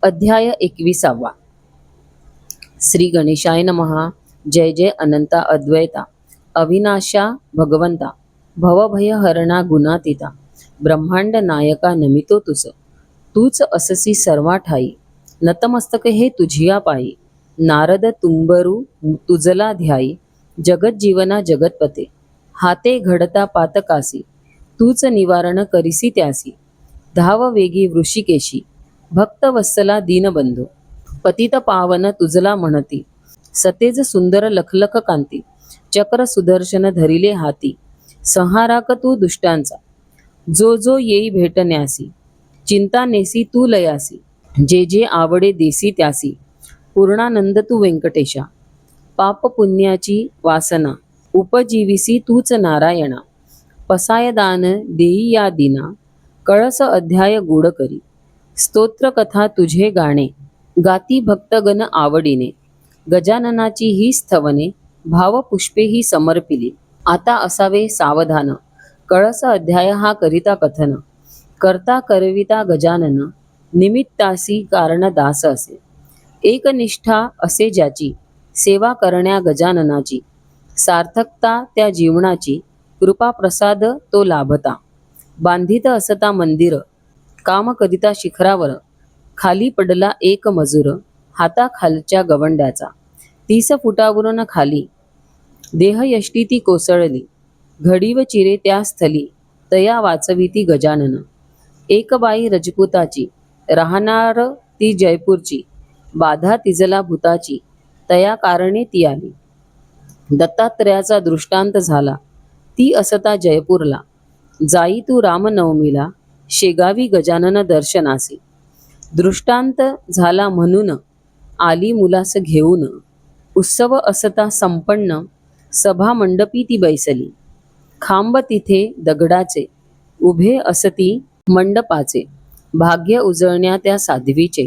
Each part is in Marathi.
अध्याय 21. श्री गणेशाय नमः. जय जय अनंता अद्वैता अविनाशा भगवंता भवभयहरणा गुणातीता ब्रह्मांड नायका नमितो तुझ. तूच अससी सर्वा ठाई नतमस्तक हे तुझिया पायी. नारद तुंबरू तुझला ध्यायी जगत जीवना जगतपते. हाते घडता पातकासी तूच निवारण करिसी त्यासी. धाव वेगी वृषिकेशी भक्तवत्सला दीनबंधू. पतित पावन तुझला म्हणती सतेज सुंदर लखलख कांती. चक्र सुदर्शन धरिले हाती संहाराक तू दुष्टांचा. जो जो येई भेटण्यासी चिंता नेसी तू लयासी. जे जे आवडे देसी त्यासी पूर्णानंद तू व्यंकटेशा. पाप पुण्याची वासना उपजीविसी तूच नारायणा. पसायदान देई या दिना कळस अध्याय गूढ करी. स्तोत्र कथा तुझे गाणे गाती भक्तगण आवडीने. गजाननाची ही स्थवने भावपुष्पे ही समर्पिली. आता असावे सावधान कळस अध्याय हा करिता कथन. करता करविता गजानन निमित्तासी कारण दास असे. एकनिष्ठा असे ज्याची सेवा करण्या गजाननाची. सार्थकता त्या जीवनाची कृपा प्रसाद तो लाभता. बांधित असता मंदिर काम करिता शिखरावर. खाली पडला एक मजूर हाताखालच्या गवंड्याचा. 30 फुटावरून खाली देहयष्टी ती कोसळली. घडीव चिरे त्या स्थली तया वाचविती गजानन. एक बाई रजपुताची राहणार ती जयपूरची. बाधा तिजला भूताची तया कारणे ती आली. दत्तात्रयाचा दृष्टांत झाला ती असता जयपूरला. जाई तू रामनवमीला शेगावी गजानन दर्शनासी. दृष्टांत झाला म्हणून आली मुलास घेऊन. उत्सव असता संपन्न सभा मंडपी ती बैसली. खांब तिथे दगडाचे उभे असती मंडपाचे. भाग्य उजळण्या त्या साध्वीचे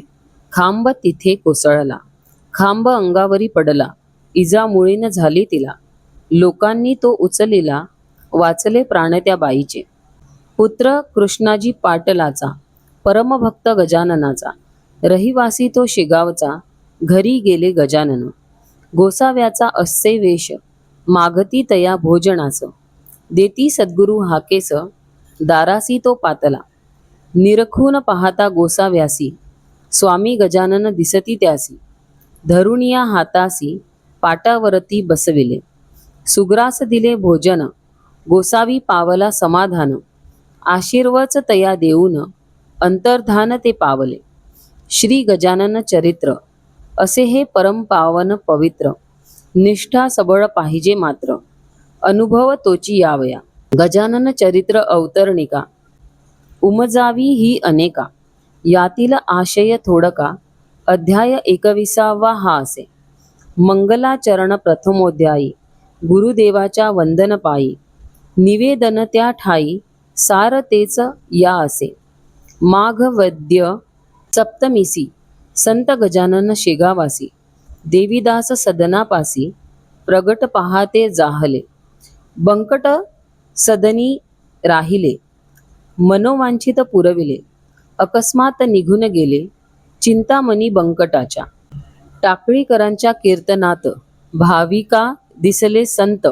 खांब तिथे कोसळला. खांब अंगावरी पडला इजा मुळीन झाली तिला. लोकांनी तो उचलिला वाचले प्राण त्या बाईचे. पुत्र कृष्णाजी पाटलाचा परमभक्त गजाननाचा. रहिवासी तो शेगावचा घरी गेले गजानन. गोसाव्याचा असे वेश मागती तया भोजनास. देती सद्गुरु हाकेस दारासी तो पातला. निरखून पाहता गोसाव्यासी स्वामी गजानन दिसती त्यासी. धरुणिया हातासी पाटावरती बसविले. सुग्रास दिले भोजन गोसावी पावला समाधान. आशीर्वच तया देऊन अंतर्धान ते पावले. श्री गजानन चरित्र असे हे परम पावन पवित्र. निष्ठा सबळ पाहिजे मात्र अनुभव तोची यावया. गजानन चरित्र अवतरणिका उमजावी ही अनेका. यातील आशय थोडका अध्याय 21 हा असे. मंगलाचरण प्रथमोध्यायी गुरुदेवाच्या वंदन पायी. निवेदन त्या ठाई सार तेच या असे. माघ वद्य सप्तमीसी संत गजानन शेगावासी. देवीदास सदनापासी प्रगट पाहाते जाहले. बंकट सदनी राहिले मनोवांछित पुरविले. अकस्मात निघून गेले चिंतामणी बंकटाच्या. टाकळीकरांच्या कीर्तनात भाविका दिसले संत.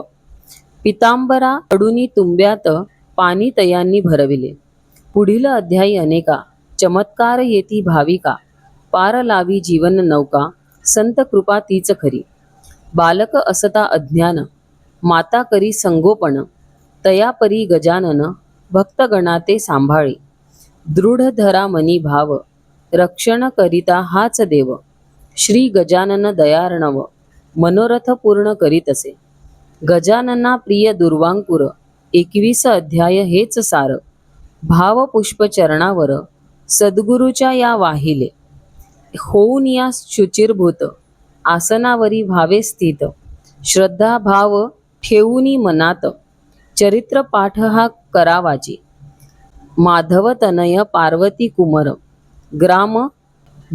पितांबरा अडुनी तुंब्यात पाणी तयांनी भरविले. पुढील अध्यायी अनेका चमत्कार येती भाविका. पार लावी जीवन नौका संत कृपा तीच खरी. बालक असता अज्ञान माता करी संगोपन. तयापरी गजानन भक्तगणाते सांभाळी. दृढ धरा मनी भाव रक्षण करिता हाच देव. श्री गजानन दयार्णव मनोरथ पूर्ण करीतसे. गजानना प्रिय दुर्वांकुर 21 अध्याय हेच सार. भावपुष्प चरणावर सद्गुरूच्या या वाहिले. होऊन या शुचिरभूत आसनावरी भावे स्थित. श्रद्धा भाव ठेवूनी मनात चरित्र पाठ हा करावाची. माधव तनय पार्वती कुमर ग्राम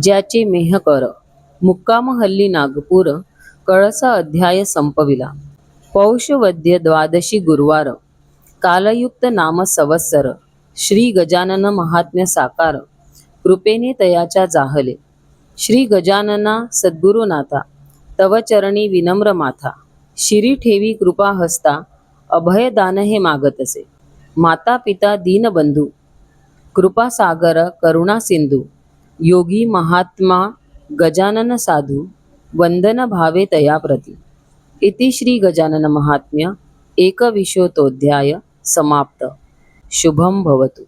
ज्याचे मेहकर. मुक्काम हल्ली नागपूर. कळस अध्याय संपविला. पौषवद्य द्वादशी गुरुवार. कालयुक्त नाम संवत्सर. श्री गजानन महात्म्य साकार. कृपेने तयाच्या जाहले. श्री गजानना सद्गुरुनाथा, तव चरणी विनम्र माथा. शिरी ठेवी कृपा हस्ता, अभय दान हे मागतसे. माता पिता दीनबंधू, कृपा सागर करुणा सिंधू. योगी महात्मा गजानन साधू, वंदन भावे तया प्रती. इति श्री गजानन महात्म्य एकविंशोऽध्याय समाप्त. शुभम भवतु.